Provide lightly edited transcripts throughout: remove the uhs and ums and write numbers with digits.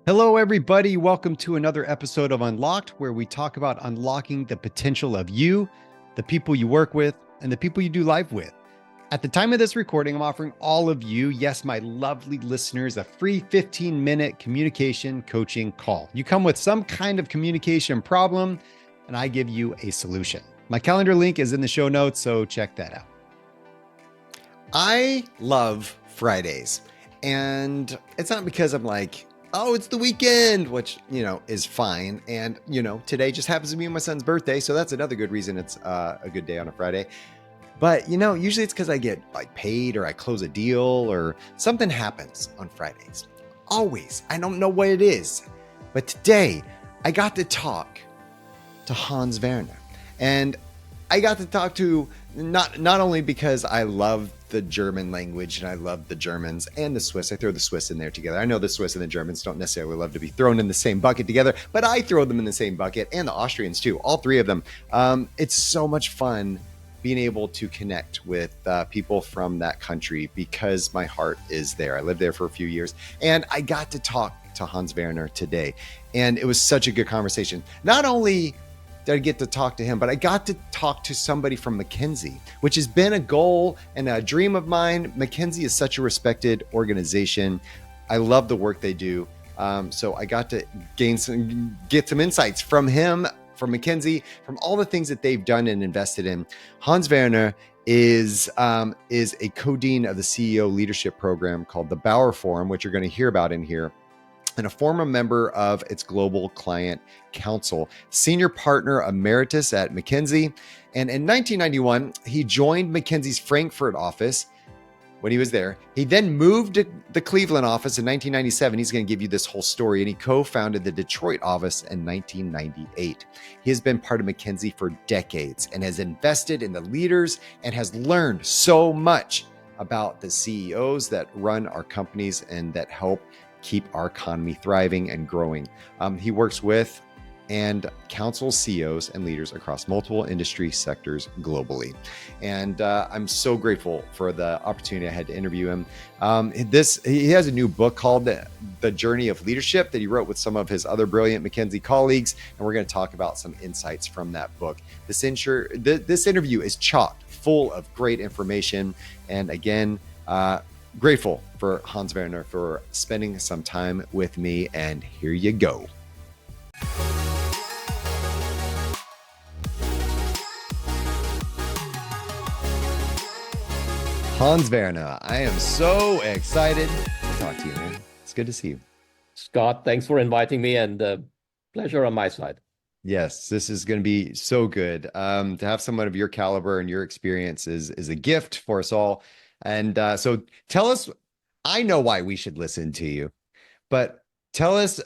Hello, everybody. Welcome to another episode of Unlocked, where we talk about unlocking the potential of you, the people you work with, and the people you do life with. At the time of this recording, I'm offering all of you, yes, my lovely listeners, a free 15-minute communication coaching call. You come with some kind of communication problem, and I give you a solution. My calendar link is in the show notes, so check that out. I love Fridays, and it's not because I'm like, oh, it's the weekend, which, is fine. And, today just happens to be my son's birthday. So that's another good reason it's a good day on a Friday. But, usually it's because I get paid or I close a deal or something happens on Fridays. Always. I don't know what it is. But today I got to talk to Hans-Werner. And I got to talk to not only because I love the German language and I love the Germans and the Swiss. I throw the Swiss in there together. I know the Swiss and the Germans don't necessarily love to be thrown in the same bucket together, but I throw them in the same bucket, and the Austrians too, all three of them. It's so much fun being able to connect with people from that country because my heart is there. I lived there for a few years, and I got to talk to Hans-Werner today, and it was such a good conversation. Not only did I get to talk to him, but I got to talk to somebody from McKinsey, which has been a goal and a dream of mine. McKinsey is such a respected organization. I love the work they do. So I got to get some insights from him, from McKinsey, from all the things that they've done and invested in. Hans-Werner is a co-dean of the CEO leadership program called the Bauer Forum, which you're going to hear about in here, and a former member of its global client council, senior partner emeritus at McKinsey. And in 1991, he joined McKinsey's Frankfurt office when he was there. He then moved to the Cleveland office in 1997. He's going to give you this whole story. And he co-founded the Detroit office in 1998. He has been part of McKinsey for decades and has invested in the leaders and has learned so much about the CEOs that run our companies and that help keep our economy thriving and growing. He works with and counsels CEOs and leaders across multiple industry sectors globally. And I'm so grateful for the opportunity I had to interview him. He has a new book called The Journey of Leadership that he wrote with some of his other brilliant McKinsey colleagues. And we're going to talk about some insights from that book. This interview is chock full of great information. And again, grateful for Hans-Werner for spending some time with me, and here you go. Hans-Werner, I am so excited to talk to you, man. It's good to see you. Scott, thanks for inviting me, and pleasure on my side. Yes, this is going to be so good. To have someone of your caliber and your experience is a gift for us all. And so tell us, I know why we should listen to you, but tell us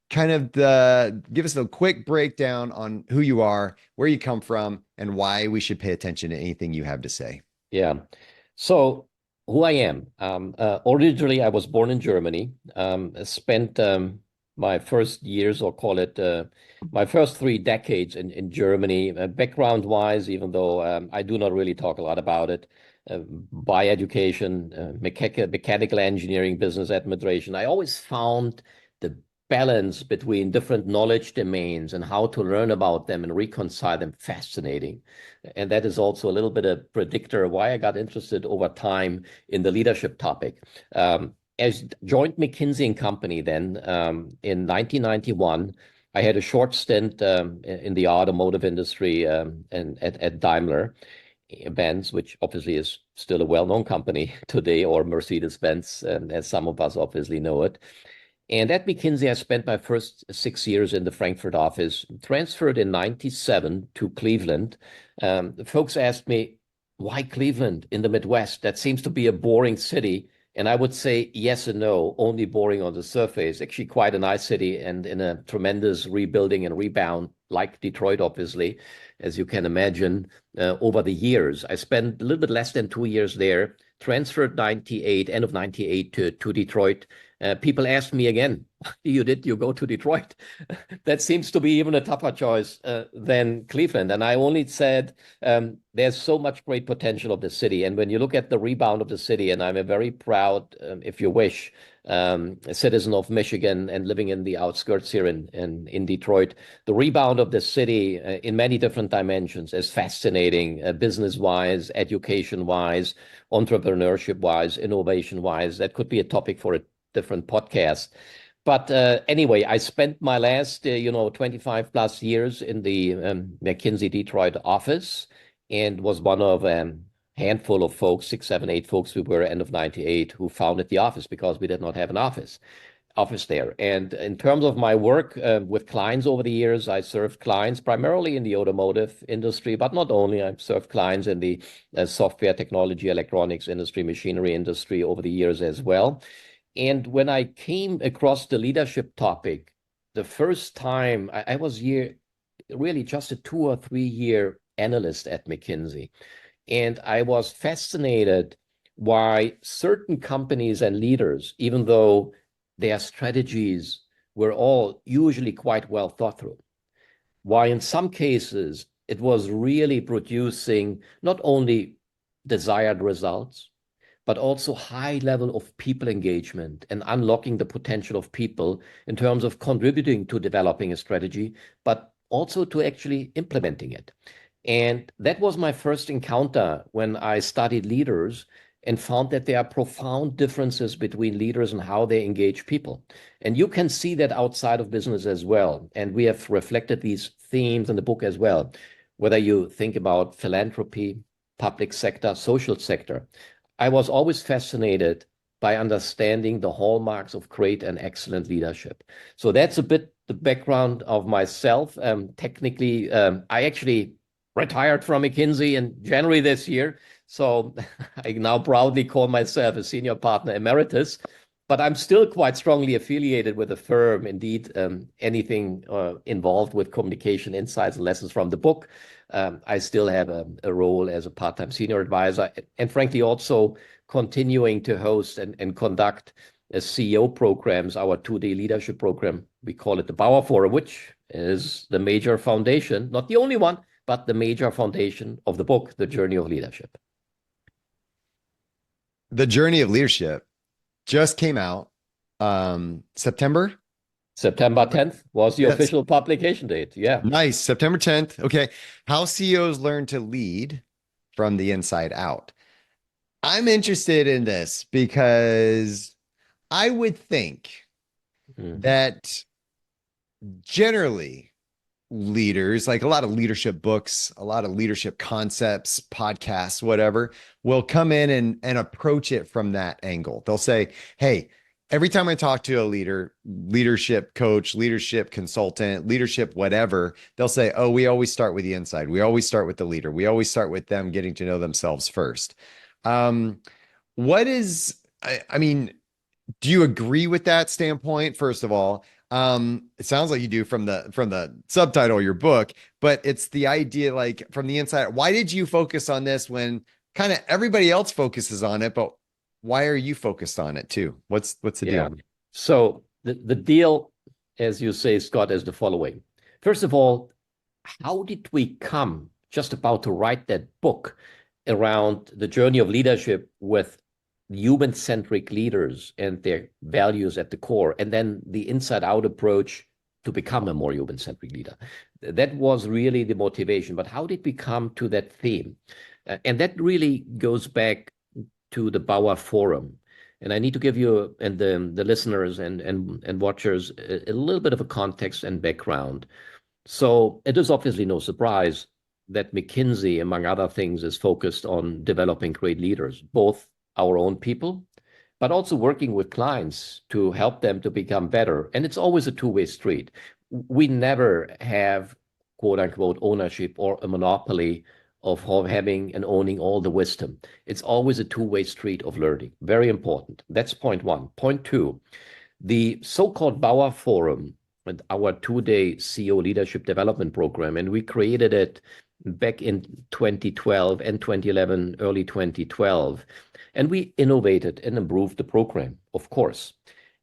give us a quick breakdown on who you are, where you come from, and why we should pay attention to anything you have to say. Yeah. So who I am. Originally, I was born in Germany, spent my first years, or call it my first 3 decades in Germany. Background-wise, even though I do not really talk a lot about it, by education, mechanical engineering, business administration, I always found the balance between different knowledge domains and how to learn about them and reconcile them fascinating. And that is also a little bit a predictor why I got interested over time in the leadership topic. As joined McKinsey and Company then in 1991, I had a short stint in the automotive industry and at Daimler Benz, which obviously is still a well-known company today, or Mercedes-Benz, as some of us obviously know it. And at McKinsey, I spent my first 6 years in the Frankfurt office, transferred in 97 to Cleveland. Folks asked me, why Cleveland in the Midwest? That seems to be a boring city. And I would say yes and no, only boring on the surface. Actually quite a nice city and in a tremendous rebuilding and rebound, like Detroit, obviously, as you can imagine, over the years. I spent a little bit less than 2 years there, transferred end of 98 to Detroit. People asked me again, you go to Detroit? That seems to be even a tougher choice than Cleveland. And I only said there's so much great potential of the city. And when you look at the rebound of the city, and I'm a very proud, if you wish, a citizen of Michigan and living in the outskirts here in Detroit, the rebound of the city in many different dimensions is fascinating, business-wise, education-wise, entrepreneurship-wise, innovation-wise. That could be a topic for a different podcast. But anyway, I spent my last, 25 plus years in the McKinsey Detroit office and was one of handful of folks, 6, 7, 8 folks we were end of 98 who founded the office because we did not have an office there. And in terms of my work with clients over the years, I served clients primarily in the automotive industry, but not only. I've served clients in the software, technology, electronics industry, machinery industry over the years as well. And when I came across the leadership topic, the first time I was here, really just a 2 or 3 year analyst at McKinsey. And I was fascinated why certain companies and leaders, even though their strategies were all usually quite well thought through, why in some cases it was really producing not only desired results, but also high level of people engagement and unlocking the potential of people in terms of contributing to developing a strategy, but also to actually implementing it. And that was my first encounter when I studied leaders and found that there are profound differences between leaders and how they engage people. And you can see that outside of business as well. And we have reflected these themes in the book as well, whether you think about philanthropy, public sector, social sector. I was always fascinated by understanding the hallmarks of great and excellent leadership. So that's a bit the background of myself. Technically, I actually retired from McKinsey in January this year. So I now proudly call myself a senior partner emeritus, but I'm still quite strongly affiliated with the firm. Indeed, anything involved with communication, insights, and lessons from the book, I still have a role as a part-time senior advisor, and frankly, also continuing to host and conduct CEO programs, our 2-day leadership program. We call it the Bauer Forum, which is the major foundation, not the only one, but the major foundation of the book, The Journey of Leadership. The Journey of Leadership just came out September 10th was the official publication date. Yeah. Nice. September 10th. Okay. How CEOs learn to lead from the inside out. I'm interested in this because I would think that generally leaders, like a lot of leadership books, a lot of leadership concepts, podcasts, whatever, will come in and approach it from that angle. They'll say, hey, every time I talk to a leader, leadership coach, leadership consultant, leadership, whatever, they'll say, oh, we always start with the inside. We always start with the leader. We always start with them getting to know themselves first. What is, I mean, do you agree with that standpoint? First of all, it sounds like you do from the subtitle of your book, but it's the idea like from the inside. Why did you focus on this when kind of everybody else focuses on it, but why are you focused on it too? What's the deal? So the deal, as you say, Scott, is the following. First of all, how did we come just about to write that book around the journey of leadership with human-centric leaders and their values at the core, and then the inside-out approach to become a more human-centric leader? That was really the motivation. But how did we come to that theme? And that really goes back to the Bauer Forum. And I need to give you and the listeners and watchers a little bit of a context and background. So it is obviously no surprise that McKinsey, among other things, is focused on developing great leaders, both our own people, but also working with clients to help them to become better. And it's always a two-way street. We never have, quote unquote, ownership or a monopoly of having and owning all the wisdom. It's always a two-way street of learning. Very important. That's point one. Point two, the so-called Bauer Forum, and our 2-day CEO leadership development program, and we created it back in 2012 and 2011, early 2012. And we innovated and improved the program, of course.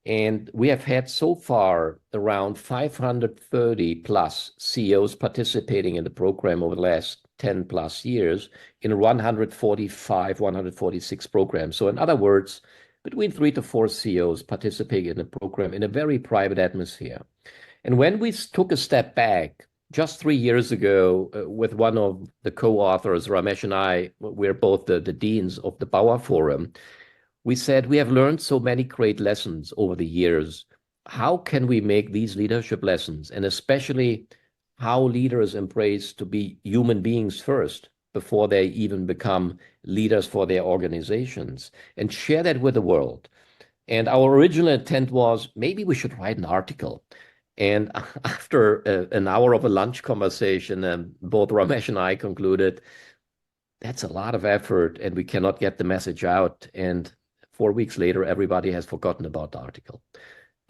And we have had so far around 530 plus CEOs participating in the program over the last 10 plus years in 145, 146 programs. So in other words, between 3 to 4 CEOs participating in the program in a very private atmosphere. And when we took a step back just 3 years ago with one of the co-authors, Ramesh and I, we're both the deans of the Bauer Forum, we said, we have learned so many great lessons over the years. How can we make these leadership lessons, and especially how leaders embrace to be human beings first before they even become leaders for their organizations, and share that with the world? And our original intent was maybe we should write an article. And after an hour of a lunch conversation, both Ramesh and I concluded that's a lot of effort and we cannot get the message out. And 4 weeks later, everybody has forgotten about the article.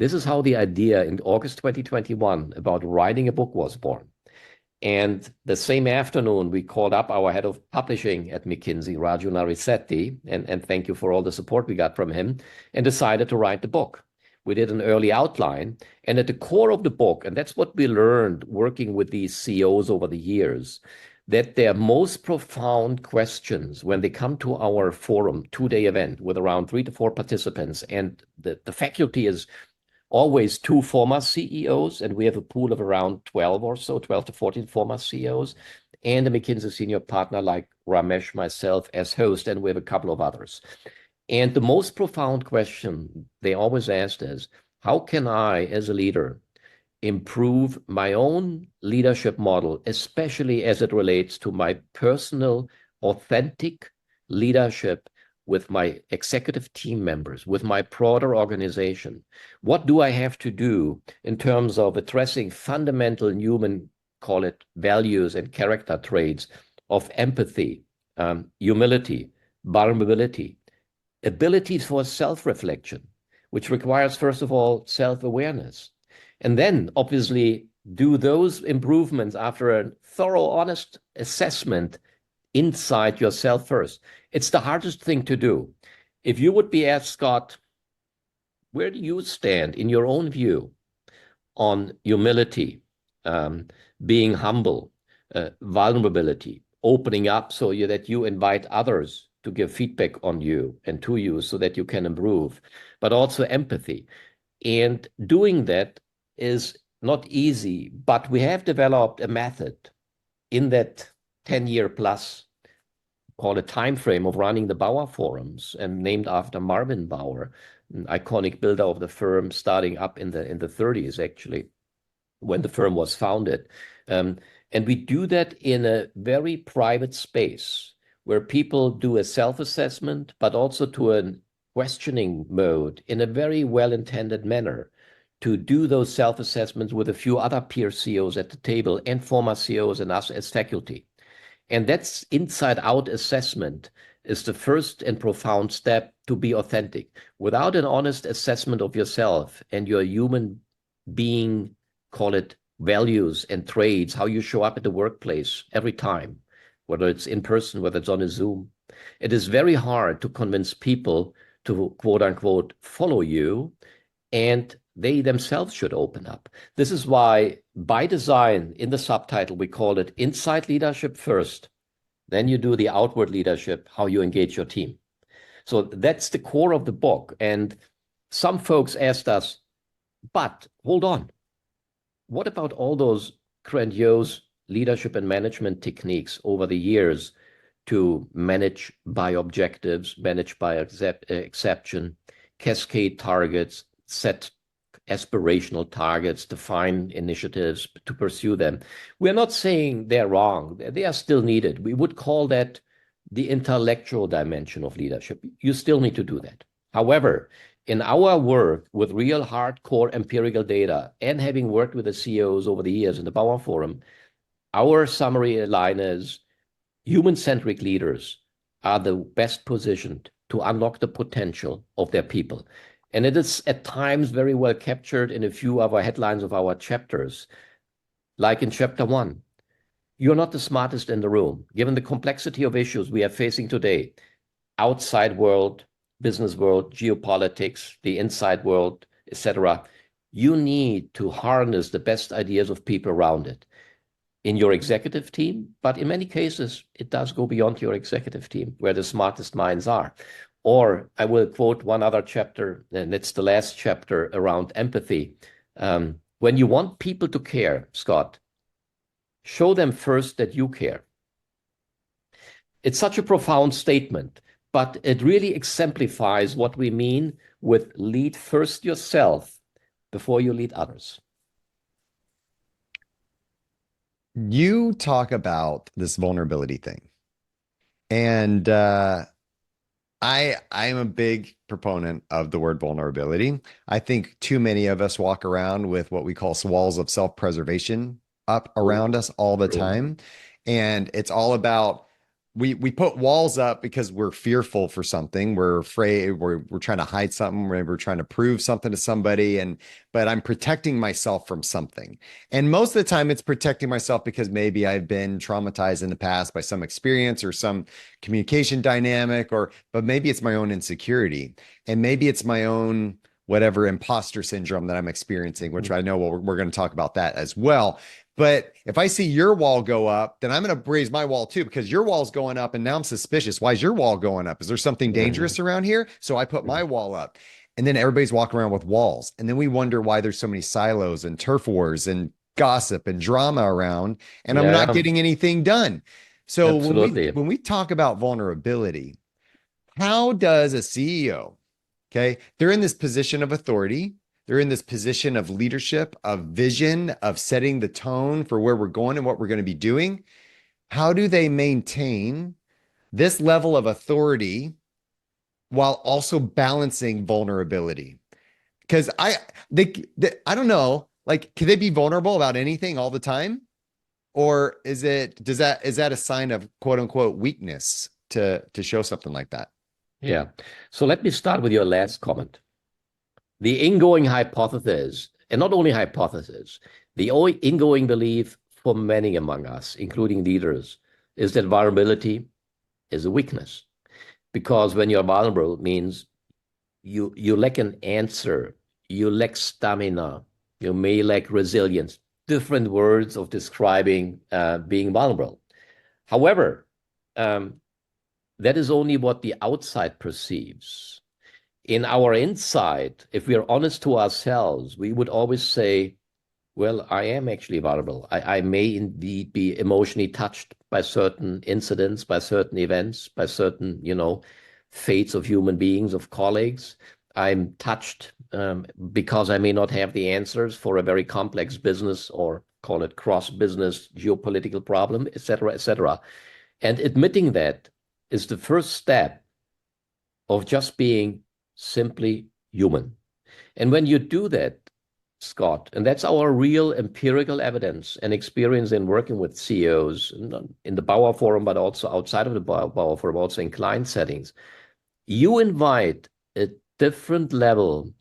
This is how the idea in August 2021 about writing a book was born. And the same afternoon, we called up our head of publishing at McKinsey, Raju Narisetti, and thank you for all the support we got from him, and decided to write the book. We did an early outline, and at the core of the book, and that's what we learned working with these CEOs over the years, that their most profound questions when they come to our forum 2-day event with around 3 to 4 participants, and the faculty is always 2 former CEOs, and we have a pool of around 12 or so, 12 to 14 former CEOs, and a McKinsey senior partner like Ramesh, myself as host, and we have a couple of others. And the most profound question they always asked is, how can I, as a leader, improve my own leadership model, especially as it relates to my personal, authentic leadership with my executive team members, with my broader organization? What do I have to do in terms of addressing fundamental human, call it values and character traits of empathy, humility, vulnerability, abilities for self-reflection, which requires, first of all, self-awareness. And then, obviously, do those improvements after a thorough, honest assessment inside yourself first. It's the hardest thing to do. If you would be asked, Scott, where do you stand in your own view on humility, being humble, vulnerability, opening up so that you invite others to give feedback on you and to you so that you can improve, but also empathy. And doing that is not easy, but we have developed a method in that 10-year plus, called a time frame of running the Bauer Forums, and named after Marvin Bauer, an iconic builder of the firm, starting up in the 30s, actually, when the firm was founded. And we do that in a very private space where people do a self-assessment, but also to a questioning mode in a very well-intended manner, to do those self-assessments with a few other peer CEOs at the table and former CEOs and us as faculty. And that's inside-out assessment is the first and profound step to be authentic. Without an honest assessment of yourself and your human being, call it values and traits, how you show up at the workplace every time, whether it's in person, whether it's on a Zoom, it is very hard to convince people to, quote unquote, follow you, and they themselves should open up. This is why, by design, in the subtitle, we call it Inside Leadership First. Then you do the outward leadership, how you engage your team. So that's the core of the book. And some folks asked us, but hold on, what about all those grandiose leadership and management techniques over the years to manage by objectives, manage by exception, cascade targets, set aspirational targets, define initiatives to pursue them? We're not saying they're wrong. They are still needed. We would call that the intellectual dimension of leadership. You still need to do that. However, in our work with real hardcore empirical data and having worked with the CEOs over the years in the Bauer Forum, our summary line is human-centric leaders are the best positioned to unlock the potential of their people. And it is at times very well captured in a few of our headlines of our chapters. Like in chapter 1, you're not the smartest in the room. Given the complexity of issues we are facing today, outside world, business world, geopolitics, the inside world, etc., you need to harness the best ideas of people around it in your executive team, but in many cases, it does go beyond your executive team, where the smartest minds are. Or I will quote one other chapter, and it's the last chapter around empathy. When you want people to care, Scott, show them first that you care. It's such a profound statement, but it really exemplifies what we mean with lead first yourself before you lead others. You talk about this vulnerability thing. And I'm a big proponent of the word vulnerability. I think too many of us walk around with what we call walls of self-preservation up around us all the time. And it's all about we put walls up because we're fearful for something. We're afraid, we're trying to hide something, we're trying to prove something to somebody, but I'm protecting myself from something. And most of the time it's protecting myself because maybe I've been traumatized in the past by some experience or some communication dynamic, but maybe it's my own insecurity, and maybe it's my own whatever imposter syndrome that I'm experiencing, which I know we're going to talk about that as well. But if I see your wall go up, then I'm going to raise my wall too, because your wall's going up and now I'm suspicious. Why is your wall going up? Is there something dangerous around here? So I put my wall up, and then everybody's walking around with walls. And then we wonder why there's so many silos and turf wars and gossip and drama around, and I'm not getting anything done. So when we talk about vulnerability, how does a CEO, okay, they're in this position of authority, they're in this position of leadership, of vision, of setting the tone for where we're going and what we're going to be doing. How do they maintain this level of authority while also balancing vulnerability? Because I don't know, like, can they be vulnerable about anything all the time? Or is that a sign of quote unquote weakness to show something like that? Yeah. So let me start with your last comment. The ingoing hypothesis, and not only hypothesis, the ingoing belief for many among us, including leaders, is that vulnerability is a weakness. Because when you're vulnerable, it means you lack an answer, you lack stamina, you may lack resilience, different words of describing being vulnerable. However, that is only what the outside perceives. In our inside, if we are honest to ourselves, we would always say, well, I am actually vulnerable. I may indeed be emotionally touched by certain incidents, by certain events, by certain, fates of human beings, of colleagues. I'm touched because I may not have the answers for a very complex business, or call it cross-business geopolitical problem, et cetera, et cetera. And admitting that is the first step of just being simply human. And when you do that, Scott, and that's our real empirical evidence and experience in working with CEOs in the Bauer Forum, but also outside of the Bauer Forum, also in client settings, you invite a different level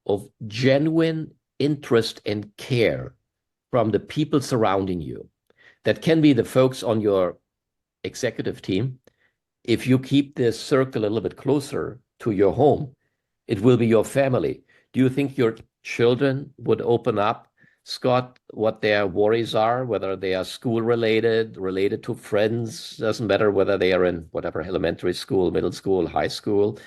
of genuine interest and care from the people surrounding you. That can be the folks on your executive team. If you keep this circle a little bit closer to your home, it will be your family. Do you think your children would open up, Scott, what their worries are, whether they are school related to friends, doesn't matter whether they are in whatever elementary school, middle school, high school,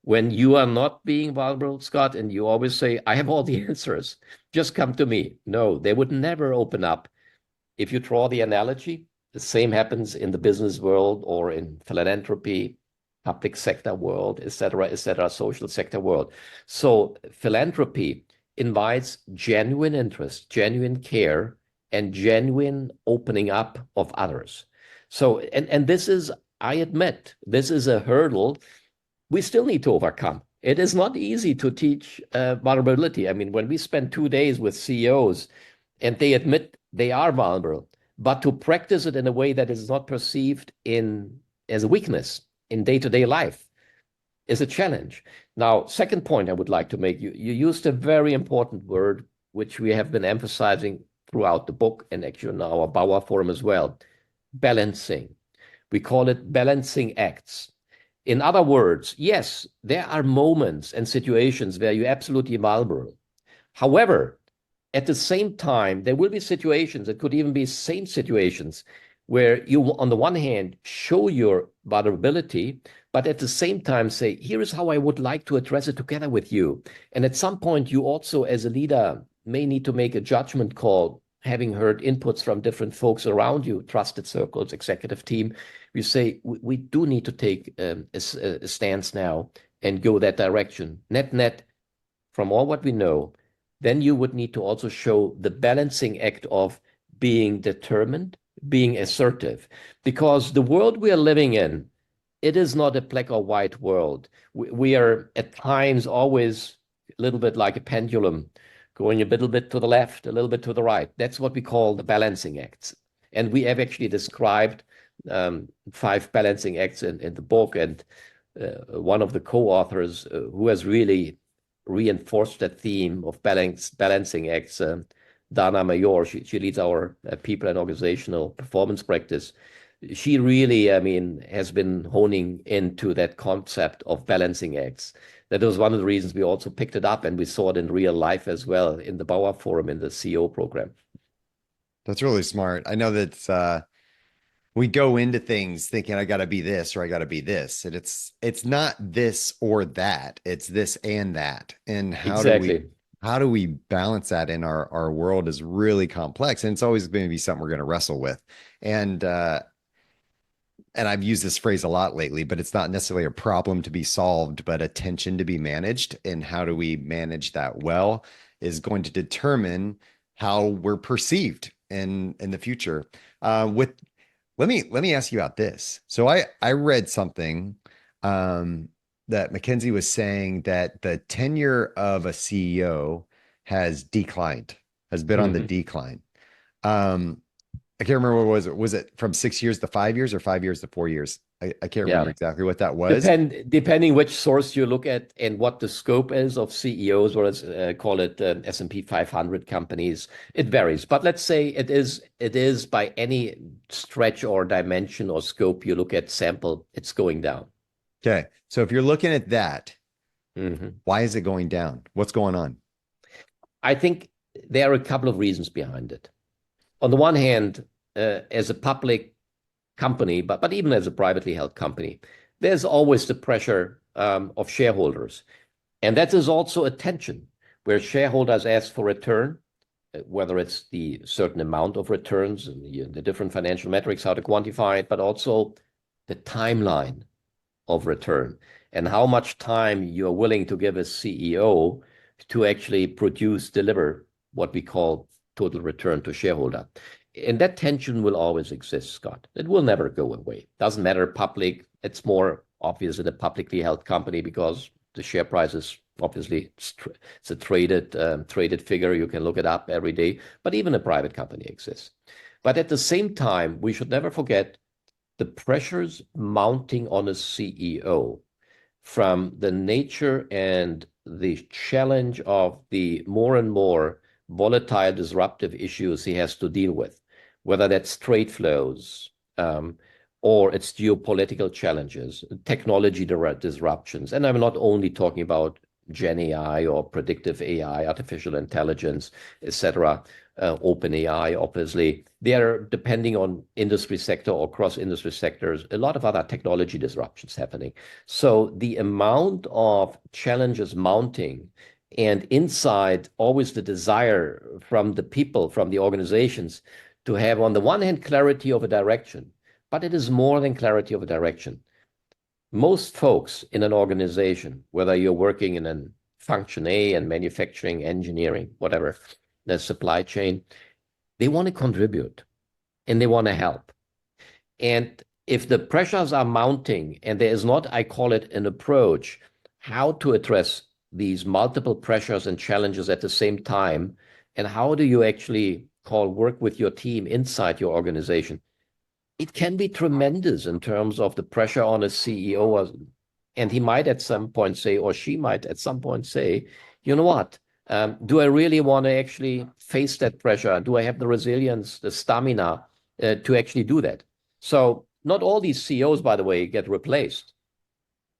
when you are not being vulnerable, Scott, and you always say, I have all the answers, just come to me. No, they would never open up. If you draw the analogy, the same happens in the business world or in philanthropy, public sector world, et cetera, social sector world. So philanthropy invites genuine interest, genuine care, and genuine opening up of others. So, and this is, I admit, this is a hurdle we still need to overcome. It is not easy to teach vulnerability. I mean, when we spend 2 days with CEOs and they admit they are vulnerable, but to practice it in a way that is not perceived as a weakness in day-to-day life is a challenge. Now, second point I would like to make, you used a very important word, which we have been emphasizing throughout the book and actually in our Bauer Forum as well, balancing. We call it balancing acts. In other words, yes, there are moments and situations where you're absolutely vulnerable, However, at the same time, there will be situations, it could even be same situations, where you, on the one hand, show your vulnerability, but at the same time say, here is how I would like to address it together with you. And at some point, you also, as a leader, may need to make a judgment call, having heard inputs from different folks around you, trusted circles, executive team. You say, we do need to take a stance now and go that direction. Net, from all what we know, then you would need to also show the balancing act of being determined, being assertive, because the world we are living in, it is not a black or white world. We are at times always a little bit like a pendulum, going a little bit to the left, a little bit to the right. That's what we call the balancing acts. And we have actually described 5 balancing acts in the book. And one of the co-authors who has really reinforced that theme of balancing acts, Dana Mayor, she leads our people and organizational performance practice. She really, has been honing into that concept of balancing acts. That was one of the reasons we also picked it up, and we saw it in real life as well in the Bauer Forum in the CEO program. That's really smart. I know that we go into things thinking I got to be this or I got to be this, and it's not this or that. It's this and that. And how do we balance that in our world is really complex, and it's always going to be something we're going to wrestle with. And I've used this phrase a lot lately, but it's not necessarily a problem to be solved, but a tension to be managed. And how do we manage that well is going to determine how we're perceived in the future. Let me ask you about this. So I read something that McKinsey was saying that the tenure of a CEO has declined, has been on the decline. I can't remember what was it. Was it from 6 years to 5 years or 5 years to 4 years? I can't remember exactly what that was. Depending which source you look at and what the scope is of CEOs, or call it S&P 500 companies, it varies. But let's say it is by any stretch or dimension or scope you look at sample, it's going down. Okay. So if you're looking at that, why is it going down? What's going on? I think there are a couple of reasons behind it. On the one hand, as a public company, but even as a privately held company, there's always the pressure of shareholders. And that is also a tension where shareholders ask for return, whether it's the certain amount of returns and the different financial metrics, how to quantify it, but also the timeline of return and how much time you're willing to give a CEO to actually deliver what we call total return to shareholder. And that tension will always exist, Scott. It will never go away. Doesn't matter public. It's more obvious in a publicly held company because the share price is obviously it's a traded figure. You can look it up every day. But even a private company exists. But at the same time, we should never forget the pressures mounting on a CEO from the nature and the challenge of the more and more volatile, disruptive issues he has to deal with, whether that's trade flows or it's geopolitical challenges, technology disruptions. And I'm not only talking about Gen AI or predictive AI, artificial intelligence, etc., open AI, obviously. They are, depending on industry sector or cross industry sectors, a lot of other technology disruptions happening. So the amount of challenges mounting, and inside always the desire from the people, from the organizations, to have, on the one hand, clarity of a direction, but it is more than clarity of a direction. Most folks in an organization, whether you're working in a function A and manufacturing, engineering, whatever, the supply chain, they want to contribute and they want to help. And if the pressures are mounting and there is not, I call it, an approach how to address these multiple pressures and challenges at the same time, and how do you actually work with your team inside your organization, it can be tremendous in terms of the pressure on a CEO. And he might at some point say, or she might at some point say, you know what, do I really want to actually face that pressure? Do I have the resilience, the stamina to actually do that? So not all these CEOs, by the way, get replaced,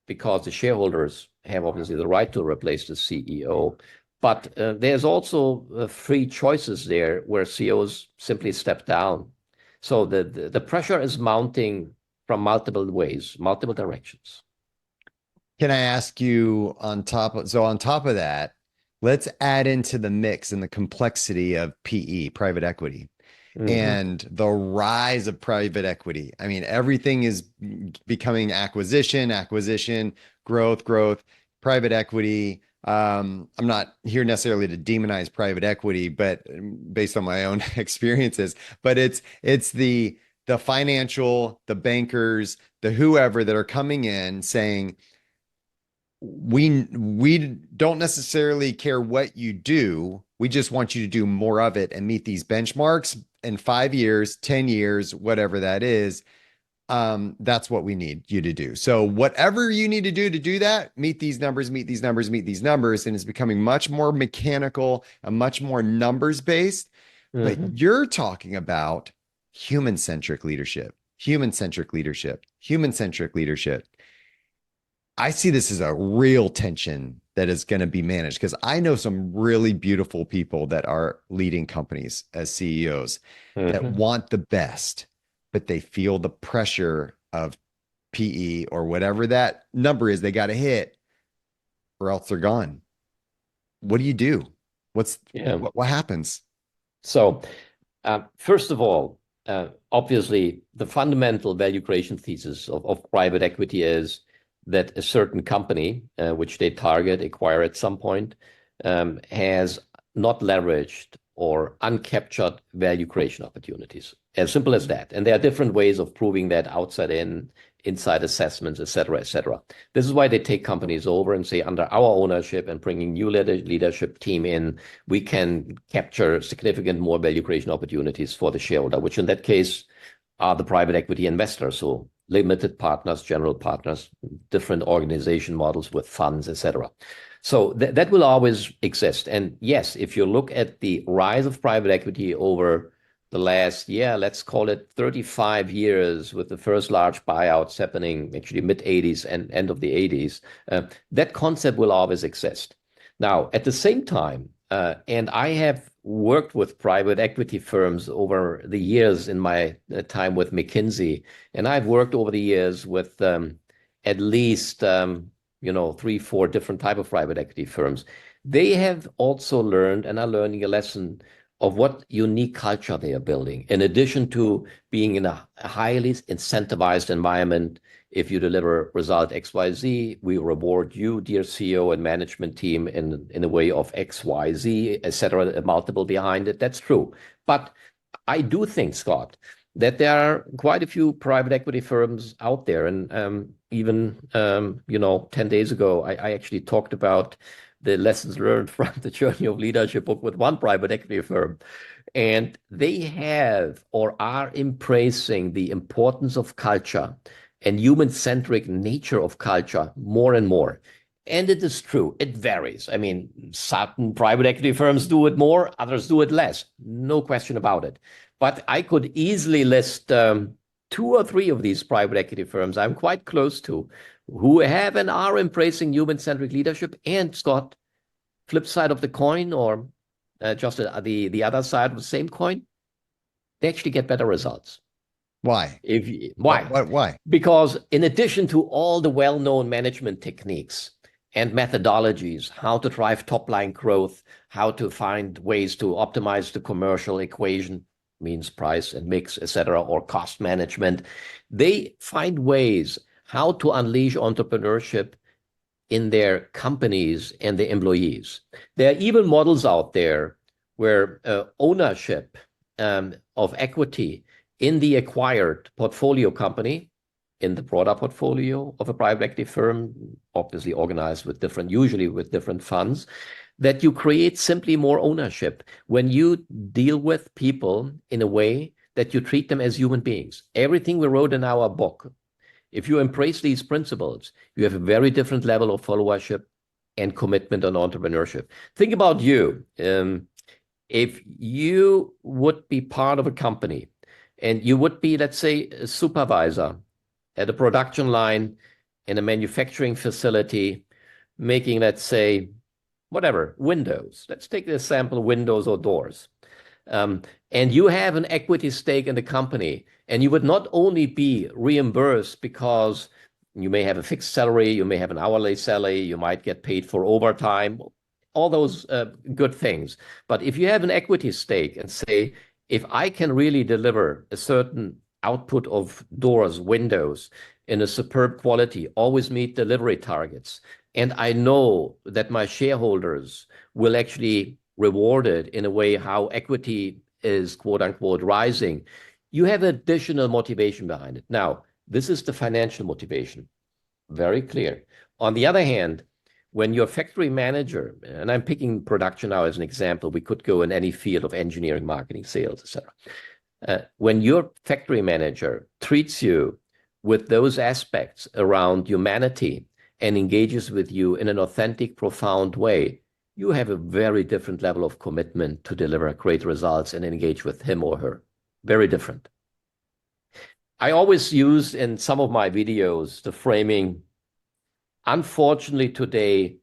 because the shareholders have obviously the right to replace the CEO. But there's also free choices there where CEOs simply step down. So the pressure is mounting from multiple ways, multiple directions. Can I ask you on top of that, let's add into the mix and the complexity of PE, private equity, and the rise of private equity. I mean, everything is becoming acquisition, growth, private equity. I'm not here necessarily to demonize private equity, but based on my own experiences, but it's the financial, the bankers, the whoever that are coming in saying, we don't necessarily care what you do. We just want you to do more of it and meet these benchmarks in 5 years, 10 years, whatever that is. That's what we need you to do. So whatever you need to do that, meet these numbers. And it's becoming much more mechanical and much more numbers based. But you're talking about human-centric leadership. I see this as a real tension that is going to be managed, because I know some really beautiful people that are leading companies as CEOs that want the best, but they feel the pressure of PE or whatever that number is they got to hit, or else they're gone. What do you do? What happens? So, first of all, obviously, the fundamental value creation thesis of private equity is that a certain company, which they acquire at some point, has not leveraged or uncaptured value creation opportunities. As simple as that. And there are different ways of proving that outside in, inside assessments, et cetera, et cetera. This is why they take companies over and say, under our ownership and bringing new leadership team in, we can capture significant more value creation opportunities for the shareholder, which in that case are the private equity investors. So limited partners, general partners, different organization models with funds, etc. So that will always exist. And yes, if you look at the rise of private equity over the last, let's call it 35 years, with the first large buyouts happening actually mid-'80s and end of the '80s, that concept will always exist. Now, at the same time, and I have worked with private equity firms over the years in my time with McKinsey, and I've worked over the years with at least 3-4 different type of private equity firms. They have also learned and are learning a lesson of what unique culture they are building. In addition to being in a highly incentivized environment, if you deliver result XYZ, we reward you, dear CEO and management team, in a way of XYZ, et cetera, a multiple behind it. That's true. But I do think, Scott, that there are quite a few private equity firms out there. And even 10 days ago, I actually talked about the lessons learned from the Journey of Leadership book with one private equity firm. And they have or are embracing the importance of culture and human-centric nature of culture more and more. And it is true, it varies. I mean, certain private equity firms do it more, others do it less. No question about it. But I could easily list 2 or 3 of these private equity firms I'm quite close to, who have and are embracing human-centric leadership. And, Scott, flip side of the coin, or just the other side of the same coin, they actually get better results. Why? Why? Why? Because in addition to all the well-known management techniques and methodologies, how to drive top-line growth, how to find ways to optimize the commercial equation, means price and mix, etc., or cost management, they find ways how to unleash entrepreneurship in their companies and the employees. There are even models out there where ownership of equity in the acquired portfolio company, in the broader portfolio of a private equity firm, obviously organized with usually with different funds, that you create simply more ownership when you deal with people in a way that you treat them as human beings. Everything we wrote in our book, if you embrace these principles, you have a very different level of followership and commitment on entrepreneurship. Think about you. If you would be part of a company and you would be, let's say, a supervisor at a production line in a manufacturing facility, making, let's say, whatever, windows. Let's take the example, windows or doors. And you have an equity stake in the company, and you would not only be reimbursed because you may have a fixed salary, you may have an hourly salary, you might get paid for overtime, all those good things. But if you have an equity stake and say, if I can really deliver a certain output of doors, windows in a superb quality, always meet delivery targets, and I know that my shareholders will actually reward it in a way how equity is quote unquote rising, you have additional motivation behind it. Now, this is the financial motivation, very clear. On the other hand, when your factory manager, and I'm picking production now as an example, we could go in any field of engineering, marketing, sales, etc. When your factory manager treats you with those aspects around humanity and engages with you in an authentic, profound way, you have a very different level of commitment to deliver great results and engage with him or her. Very different. I always use in some of my videos the framing, unfortunately today,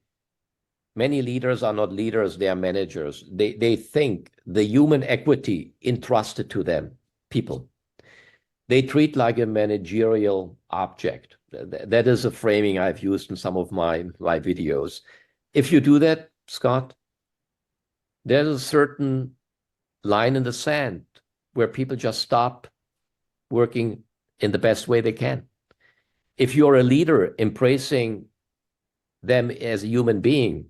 many leaders are not leaders, they are managers. They think the human equity entrusted to them, people, they treat like a managerial object. That is a framing I've used in some of my videos. If you do that, Scott, there's a certain line in the sand where people just stop working in the best way they can. If you're a leader embracing them as a human being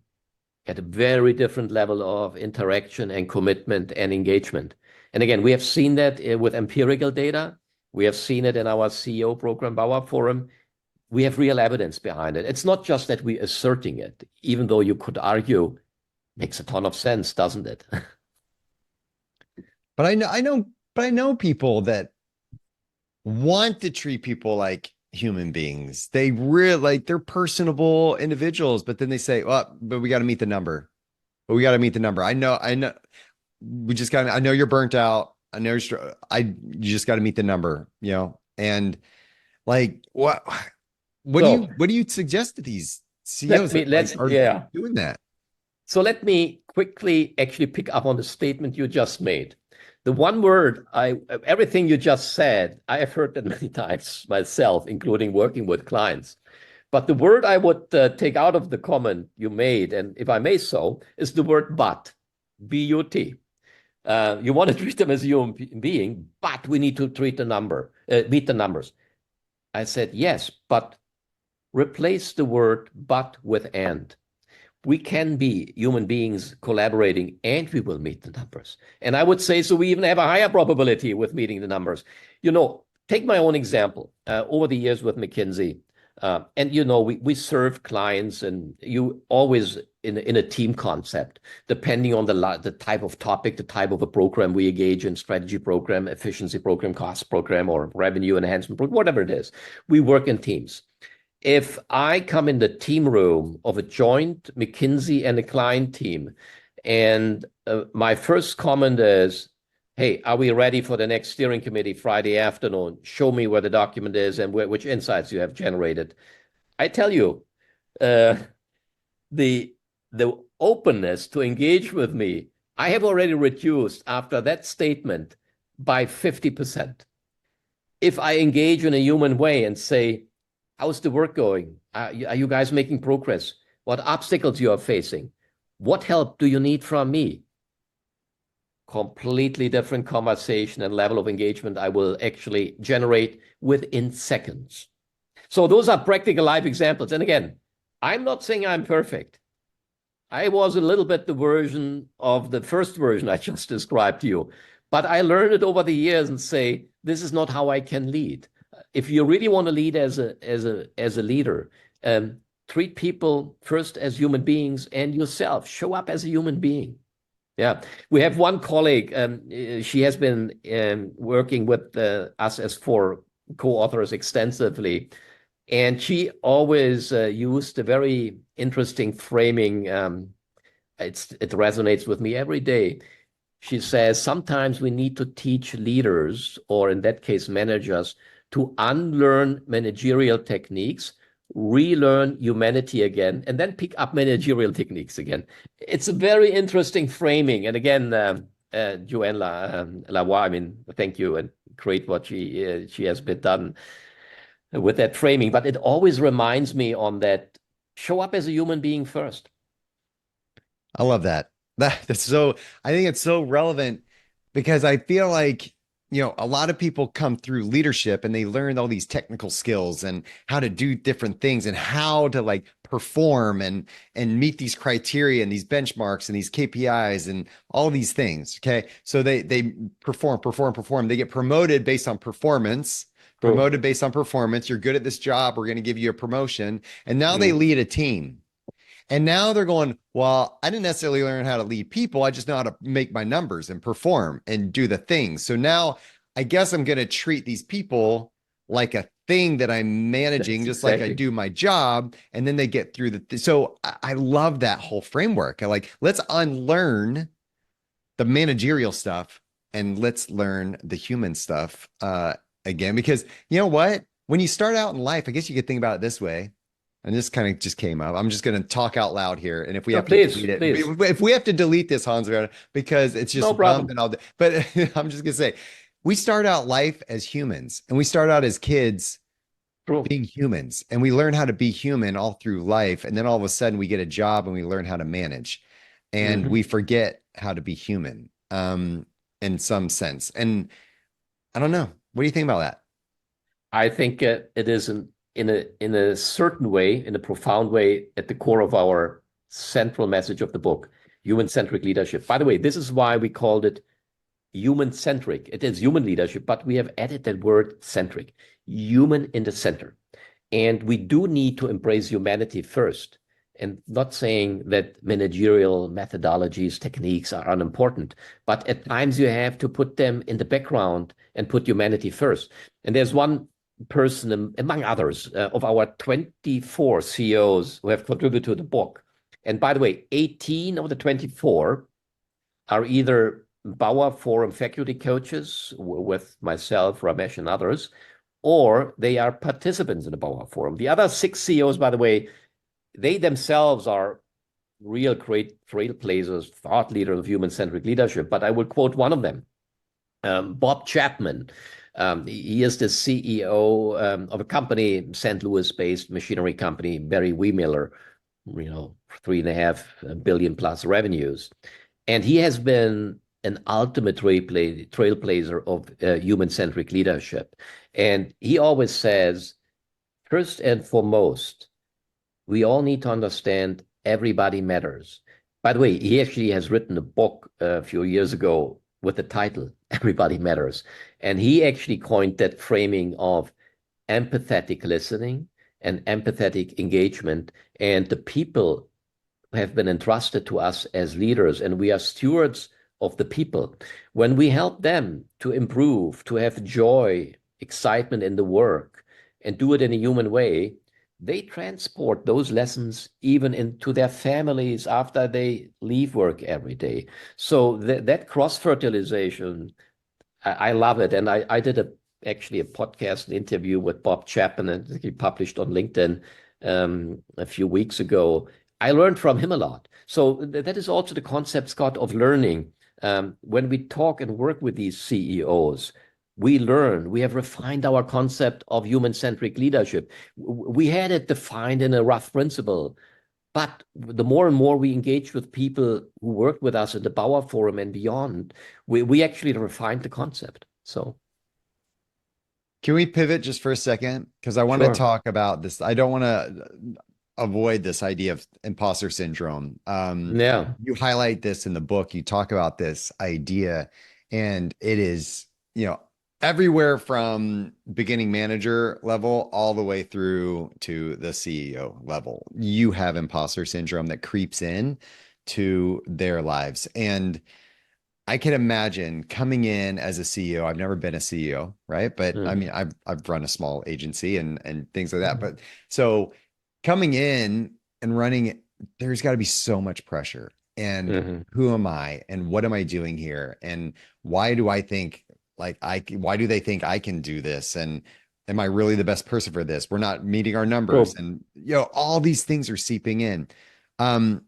at a very different level of interaction and commitment and engagement. And again, we have seen that with empirical data. We have seen it in our CEO program, Bauer Forum. We have real evidence behind it. It's not just that we're asserting it, even though you could argue, makes a ton of sense, doesn't it? But I know people that want to treat people like human beings. They really like, they're personable individuals, but then they say, well, but we got to meet the number. But we got to meet the number. I know. I know you're burnt out. I know you just got to meet the number, and like, what do you suggest to these CEOs that are doing that? So let me quickly actually pick up on the statement you just made. The one word, everything you just said, I have heard that many times myself, including working with clients. But the word I would take out of the comment you made, and if I may so, is the word but, B-U-T. You want to treat them as a human being, but we need to meet the numbers. I said, yes, but replace the word but with and. We can be human beings collaborating and we will meet the numbers. And I would say, so we even have a higher probability with meeting the numbers. Take my own example. Over the years with McKinsey, and we serve clients, and you always in a team concept, depending on the type of topic, the type of a program we engage in, strategy program, efficiency program, cost program, or revenue enhancement program, whatever it is, we work in teams. If I come in the team room of a joint McKinsey and a client team, and my first comment is, hey, are we ready for the next steering committee Friday afternoon? Show me where the document is and which insights you have generated. I tell you, the openness to engage with me, I have already reduced after that statement by 50%. If I engage in a human way and say, how's the work going? Are you guys making progress? What obstacles you are facing? What help do you need from me? Completely different conversation and level of engagement I will actually generate within seconds. So those are practical life examples. And again, I'm not saying I'm perfect. I was a little bit the version of the first version I just described to you, but I learned it over the years and say, this is not how I can lead. If you really want to lead as a leader, treat people first as human beings and yourself. Show up as a human being. Yeah, we have one colleague. She has been working with us as 4 co-authors extensively, and she always used a very interesting framing. It resonates with me every day. She says sometimes we need to teach leaders, or in that case managers, to unlearn managerial techniques relearn humanity again, and then pick up managerial techniques again. It's a very interesting framing. And again, Joanne Lavoie, I mean, thank you, and great what she has been done with that framing. But it always reminds me on that, show up as a human being first. I love that. That's so, I think it's so relevant because I feel like, a lot of people come through leadership and they learn all these technical skills and how to do different things and how to like perform and meet these criteria and these benchmarks and these KPIs and all these things. Okay. So they perform. They get promoted based on performance. Promoted based on performance. You're good at this job. We're going to give you a promotion. And now they lead a team. And now they're going, well, I didn't necessarily learn how to lead people. I just know how to make my numbers and perform and do the things. So now I guess I'm going to treat these people like a thing that I'm managing, just like I do my job. And then they get through so I love that whole framework. I like, let's unlearn the managerial stuff and let's learn the human stuff again, because you know what? When you start out in life, I guess you could think about it this way. And this kind of just came up. I'm just going to talk out loud here. And if we have to delete it, if we have to delete this, Hans-Werner, because it's just no problem. But I'm just going to say, we start out life as humans and we start out as kids being humans, and we learn how to be human all through life. And then all of a sudden we get a job and we learn how to manage, and we forget how to be human in some sense. And I don't know. What do you think about that? I think it is in a certain way, in a profound way, at the core of our central message of the book, human-centric leadership. By the way, this is why we called it human-centric. It is human leadership, but we have added that word centric, human in the center. And we do need to embrace humanity first, and not saying that managerial methodologies, techniques are unimportant, but at times you have to put them in the background and put humanity first. And there's one person, among others, of our 24 CEOs who have contributed to the book. And by the way, 18 of the 24 are either Bauer Forum faculty coaches with myself, Ramesh, and others, or they are participants in the Bauer Forum. The other 6 CEOs, by the way, they themselves are real great trailblazers, thought leaders of human-centric leadership. But I will quote one of them, Bob Chapman. He is the CEO of a company, St. Louis-based machinery company, Barry Wehmiller, $3.5 billion plus revenues. And he has been an ultimate trailblazer of human-centric leadership. And he always says, first and foremost, we all need to understand everybody matters. By the way, he actually has written a book a few years ago with the title, Everybody Matters. And he actually coined that framing of empathetic listening and empathetic engagement. And the people have been entrusted to us as leaders, and we are stewards of the people. When we help them to improve, to have joy, excitement in the work, and do it in a human way, they transport those lessons even into their families after they leave work every day. So that cross-fertilization, I love it. And I did actually a podcast interview with Bob Chapman, and he published on LinkedIn a few weeks ago. I learned from him a lot. So that is also the concept, Scott, of learning. When we talk and work with these CEOs, we learn. We have refined our concept of human-centric leadership. We had it defined in a rough principle, but the more and more we engage with people who worked with us in the Bauer Forum and beyond, we actually refined the concept. So, can we pivot just for a second? Because I want to talk about this. I don't want to avoid this idea of imposter syndrome. You highlight this in the book. You talk about this idea, and it is, everywhere from beginning manager level all the way through to the CEO level. You have imposter syndrome that creeps in to their lives. And I can imagine coming in as a CEO. I've never been a CEO, right? But I mean, I've run a small agency and things like that. But so coming in and running, there's got to be so much pressure. And who am I? And what am I doing here? And why do I think why do they think I can do this? And am I really the best person for this? We're not meeting our numbers. So, And, all these things are seeping in. Um,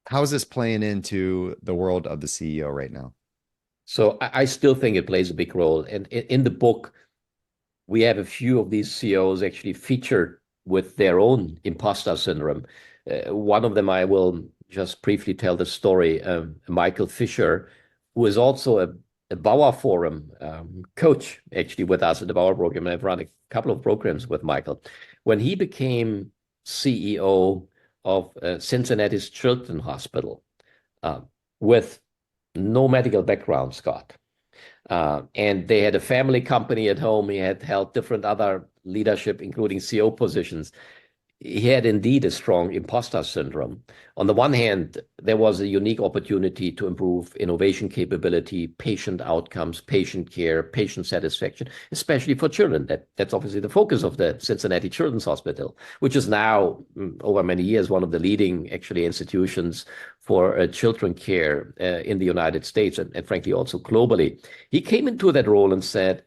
how is this playing into the world of the CEO right now? so I still think it plays a big role. And in the book, we have a few of these CEOs actually featured with their own imposter syndrome. One of them, I will just briefly tell the story. Michael Fisher, who is also a Bauer Forum coach, actually with us at the Bauer program. And I've run a couple of programs with Michael. When he became CEO of Cincinnati's Children's Hospital uh, with no medical background, Scott. And they had a family company at home. He had held different other leadership, including CEO positions. He had indeed a strong imposter syndrome. On the one hand, there was a unique opportunity to improve innovation capability, patient outcomes, patient care, patient satisfaction, especially for children. That's obviously the focus of the Cincinnati Children's Hospital, which is now, over many years, one of the leading, actually, institutions for children care in the United States and frankly, also globally. He came into that role and said,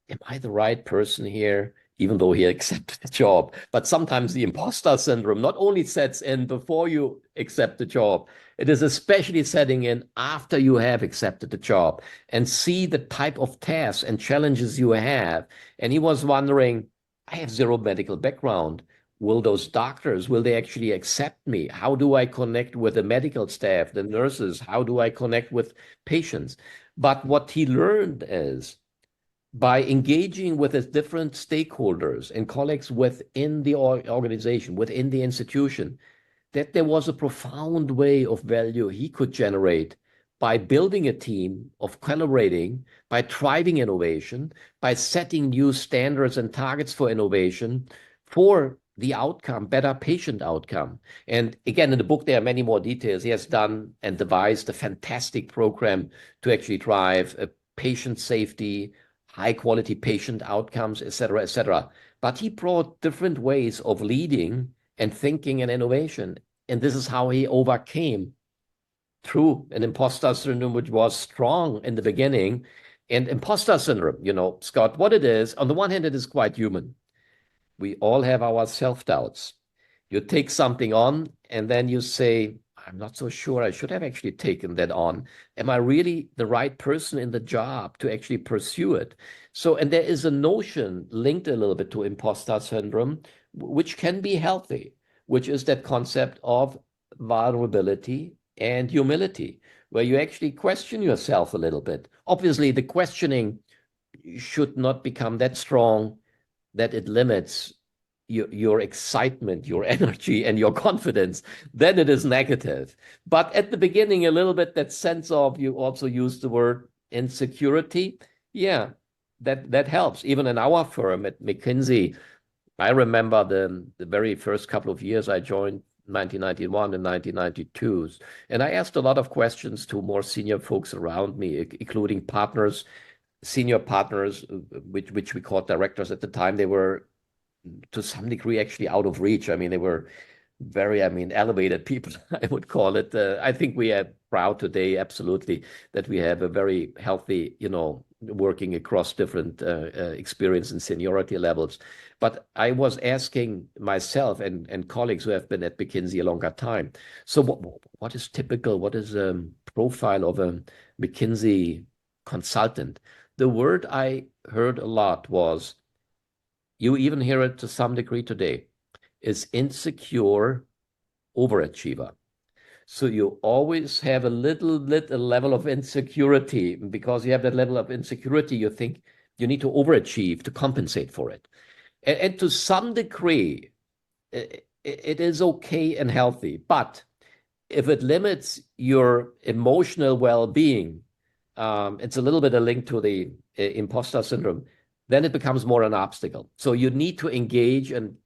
am I the right person here? Even though he accepted the job. But sometimes the imposter syndrome not only sets in before you accept the job, it is especially setting in after you have accepted the job and see the type of tasks and challenges you have. And he was wondering, I have zero medical background. Will those doctors, will they actually accept me? How do I connect with the medical staff, the nurses? How do I connect with patients? But what he learned is, by engaging with his different stakeholders and colleagues within the organization, within the institution, that there was a profound way of value he could generate by building a team of collaborating, by driving innovation, by setting new standards and targets for innovation for the outcome, better patient outcome. And again, in the book, there are many more details. He has done and devised a fantastic program to actually drive a patient safety, high quality patient outcomes, et cetera, et cetera. But he brought different ways of leading and thinking and innovation. And this is how he overcame through an imposter syndrome, which was strong in the beginning. And imposter syndrome, Scott, what it is, on the one hand, it is quite human. We all have our self-doubts. You take something on and then you say, I'm not so sure I should have actually taken that on. Am I really the right person in the job to actually pursue it? So, and there is a notion linked a little bit to imposter syndrome, which can be healthy, which is that concept of vulnerability and humility, where you actually question yourself a little bit. Obviously, the questioning should not become that strong that it limits your excitement, your energy, and your confidence, then it is negative. But at the beginning, a little bit that sense of, you also use the word insecurity. Yeah, that helps. Even in our firm at McKinsey, I remember the very first couple of years I joined, 1991 and 1992. And I asked a lot of questions to more senior folks around me, including partners, senior partners, which we called directors at the time. They were to some degree actually out of reach. I mean, they were very, elevated people, I would call it. I think we are proud today, absolutely, that we have a very healthy, working across different experience and seniority levels. But I was asking myself and colleagues who have been at McKinsey a longer time, so what is typical? What is a profile of a McKinsey consultant? The word I heard a lot was, you even hear it to some degree today, is insecure overachiever. So you always have a little level of insecurity. Because you have that level of insecurity, you think you need to overachieve to compensate for it. And to some degree, it is okay and healthy. But if it limits your emotional well-being, it's a little bit a link to the imposter syndrome, then it becomes more an obstacle. So you need to engage and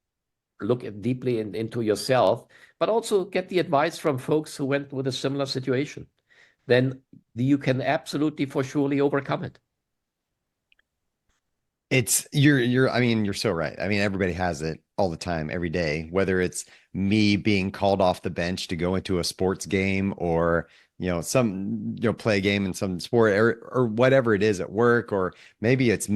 look deeply into yourself, but also get the advice from folks who went with a similar situation. Then you can absolutely for surely overcome it. I mean, you're so right. I mean, everybody has it all the time, every day, whether it's me being called off the bench to go into a sports game or, play a game in some sport or whatever it is at work, or maybe it's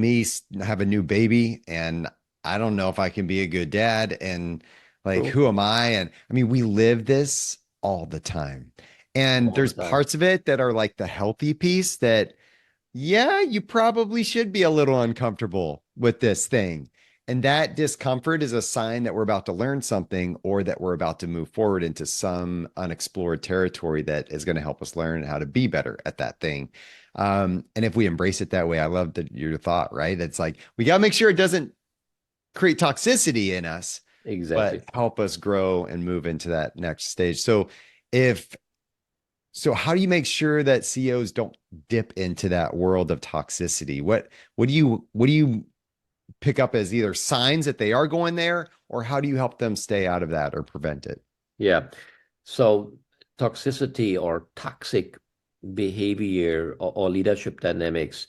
have a new baby and I don't know if I can be a good dad and like, True. who am I? And I mean, we live this all the time. And All the there's time. parts of it that are like the healthy piece that yeah, you probably should be a little uncomfortable with this thing. And that discomfort is a sign that we're about to learn something or that we're about to move forward into some unexplored territory that is going to help us learn how to be better at that thing. And if we embrace it that way, I love your thought, right? It's like we got to make sure it doesn't create toxicity in us, but Exactly. help us grow and move into that next stage. If so how do you make sure that CEOs don't dip into that world of toxicity? What do you pick up as either signs that they are going there, or how do you help them stay out of that or prevent it? Yeah. So toxicity or toxic behavior or leadership dynamics,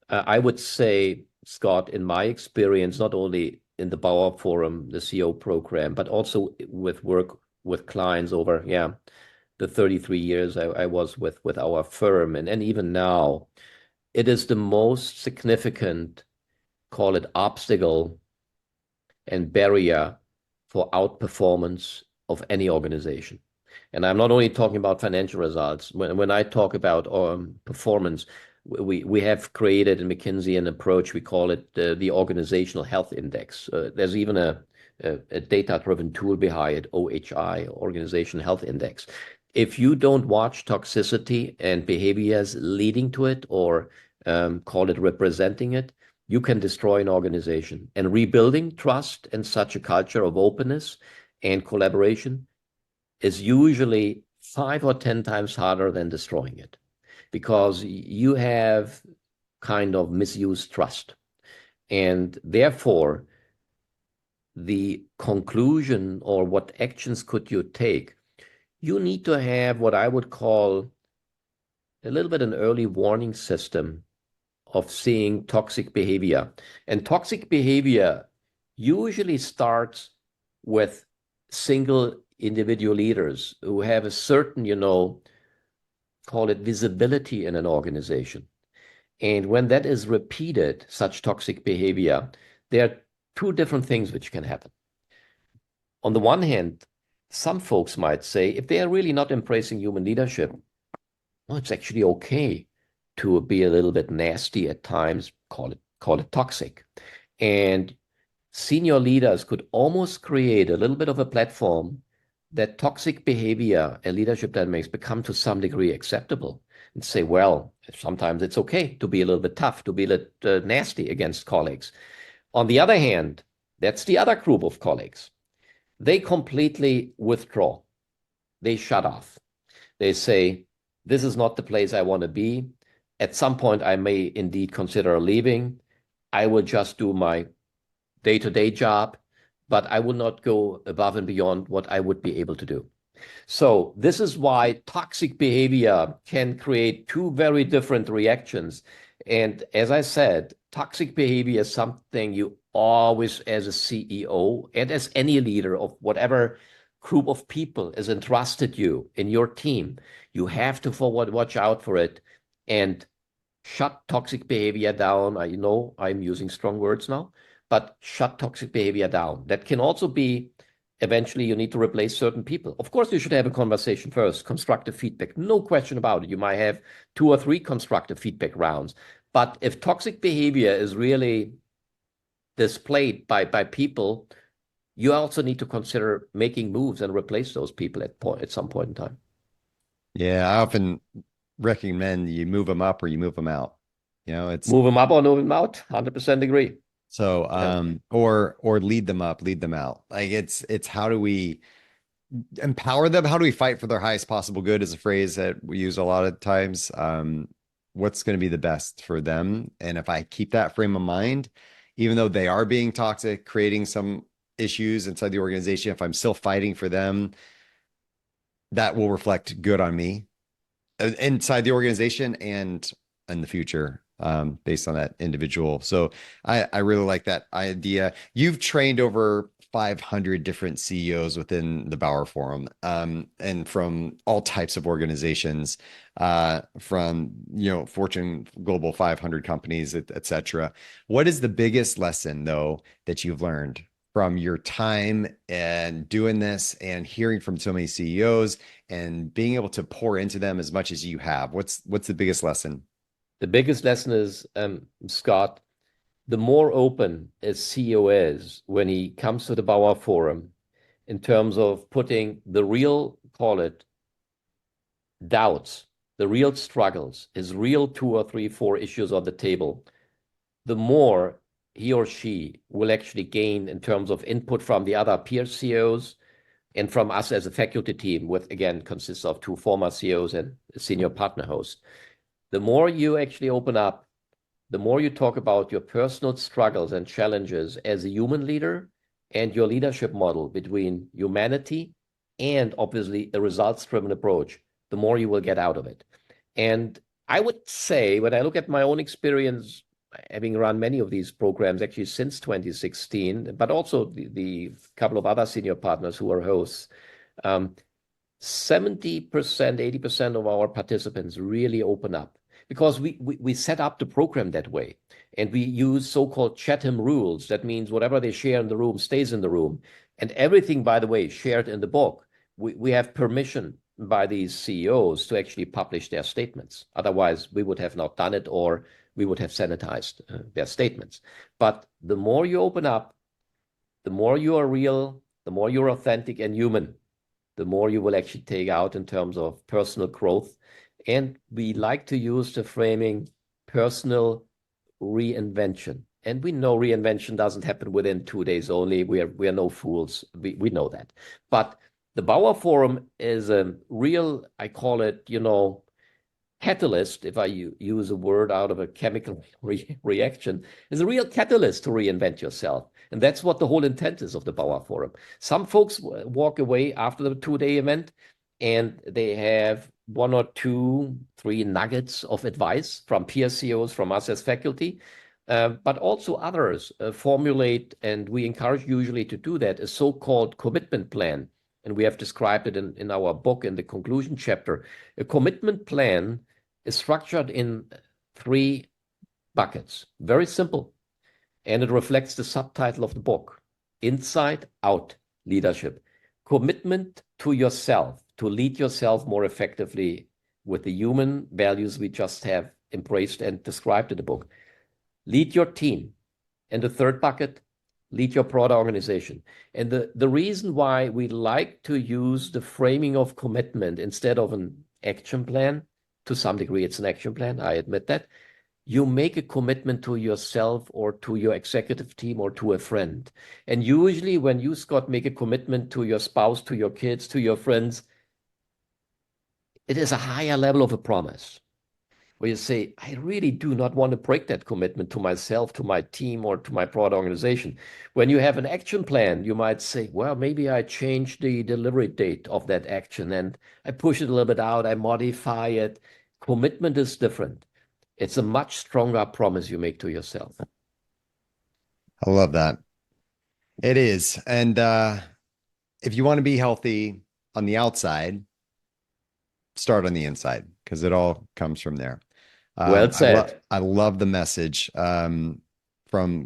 I would say, Scott, in my experience, not only in the Bauer Forum, the CEO program, but also with work with clients over, the 33 years I was with our firm, and even now, it is the most significant, call it obstacle and barrier for outperformance of any organization. And I'm not only talking about financial results. When I talk about performance, we have created in McKinsey an approach. We call it the Organizational Health Index. There's even a data-driven tool behind it, OHI, Organizational Health Index. If you don't watch toxicity and behaviors leading to it, or call it representing it, you can destroy an organization. And rebuilding trust and such a culture of openness and collaboration is usually 5 or 10 times harder than destroying it, because you have kind of misused trust. And therefore, the conclusion or what actions could you take, you need to have what I would call a little bit an early warning system of seeing toxic behavior. And toxic behavior usually starts with single individual leaders who have a certain, call it visibility in an organization. And when that is repeated, such toxic behavior, there are two different things which can happen. On the one hand, some folks might say, if they are really not embracing human leadership, well, it's actually okay to be a little bit nasty at times, call it toxic. And senior leaders could almost create a little bit of a platform that toxic behavior and leadership dynamics become to some degree acceptable, and say, well, sometimes it's okay to be a little bit tough, to be a little nasty against colleagues. On the other hand, that's the other group of colleagues. They completely withdraw. They shut off. They say, this is not the place I want to be. At some point, I may indeed consider leaving. I will just do my day-to-day job, but I will not go above and beyond what I would be able to do. So this is why toxic behavior can create two very different reactions. And as I said, toxic behavior is something you always, as a CEO and as any leader of whatever group of people is entrusted you in your team, you have to watch out for it and shut toxic behavior down. I know I'm using strong words now, but shut toxic behavior down. That can also be eventually you need to replace certain people. Of course, you should have a conversation first, constructive feedback, no question about it. You might have 2 or 3 constructive feedback rounds. But if toxic behavior is really displayed by people, you also need to consider making moves and replace those people at some point in time. Yeah, I often recommend you move them up or you move them out. It's Move them up or move them out. 100% agree. so Yeah. or lead them up, lead them out. Like it's how do we empower them? How do we fight for their highest possible good is a phrase that we use a lot of times. What's going to be the best for them? And if I keep that frame of mind, even though they are being toxic, creating some issues inside the organization, if I'm still fighting for them, that will reflect good on me inside the organization and in the future. based on that individual. So I really like that idea. You've trained over 500 different CEOs within the Bauer Forum, and from all types of organizations, from Fortune Global 500 companies, et cetera. What is the biggest lesson, though, that you've learned from your time and doing this and hearing from so many CEOs and being able to pour into them as much as you have? What's the biggest lesson? The biggest lesson is, Scott, the more open a CEO is when he comes to the Bauer Forum in terms of putting the real, call it, doubts, the real struggles, his real 2 or 3, 4 issues on the table, the more he or she will actually gain in terms of input from the other peer CEOs and from us as a faculty team, which again consists of 2 former CEOs and a senior partner host. The more you actually open up, the more you talk about your personal struggles and challenges as a human leader and your leadership model between humanity and obviously a results-driven approach, the more you will get out of it. And I would say, when I look at my own experience, having run many of these programs actually since 2016, but also the couple of other senior partners who are hosts, 70%, 80% of our participants really open up, because we set up the program that way. And we use so-called Chatham rules. That means whatever they share in the room stays in the room. And everything, by the way, shared in the book, we have permission by these CEOs to actually publish their statements. Otherwise, we would have not done it, or we would have sanitized their statements. But the more you open up, the more you are real, the more you're authentic and human, the more you will actually take out in terms of personal growth. And we like to use the framing personal reinvention. And we know reinvention doesn't happen within 2 days only. We are no fools. We know that. But the Bauer Forum is a real, I call it, catalyst, if I use a word out of a chemical reaction, is a real catalyst to reinvent yourself. And that's what the whole intent is of the Bauer Forum. Some folks walk away after the 2-day event and they have 1 or 2, 3 nuggets of advice from peer CEOs, from us as faculty, but also others formulate, and we encourage usually to do that, a so-called commitment plan. And we have described it in our book in the conclusion chapter. A commitment plan is structured in 3 buckets. Very simple. And it reflects the subtitle of the book: Inside Out Leadership. Commitment to yourself, to lead yourself more effectively with the human values we just have embraced and described in the book. Lead your team. And the 3rd bucket, lead your broader organization. And the reason why we like to use the framing of commitment instead of an action plan, to some degree it's an action plan, I admit that. You make a commitment to yourself or to your executive team or to a friend. And usually when you, Scott, make a commitment to your spouse, to your kids, to your friends, it is a higher level of a promise, where you say, I really do not want to break that commitment to myself, to my team, or to my broad organization. When you have an action plan, you might say, well, maybe I change the delivery date of that action and I push it a little bit out, I modify it. Commitment is different. It's a much stronger promise you make to yourself. I love that. It is. And if you want to be healthy on the outside, start on the inside, because it all comes from there. Well said. I love the message. From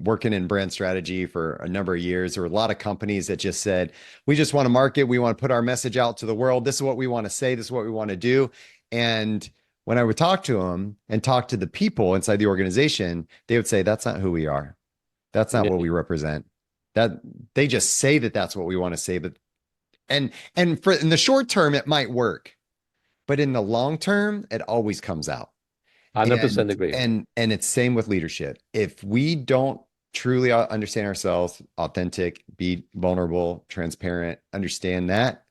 working in brand strategy for a number of years, there were a lot of companies that just said, we just want to market, we want to put our message out to the world. This is what we want to say, this is what we want to do. And when I would talk to them and talk to the people inside the organization, they would say, that's not who we are. That's not what we represent. That they just say that that's what we want to say. But and for in the short term, it might work, but in the long term, it always comes out. 100% agree. And it's same with leadership. If we don't truly understand ourselves, authentic, be vulnerable, transparent, understand that,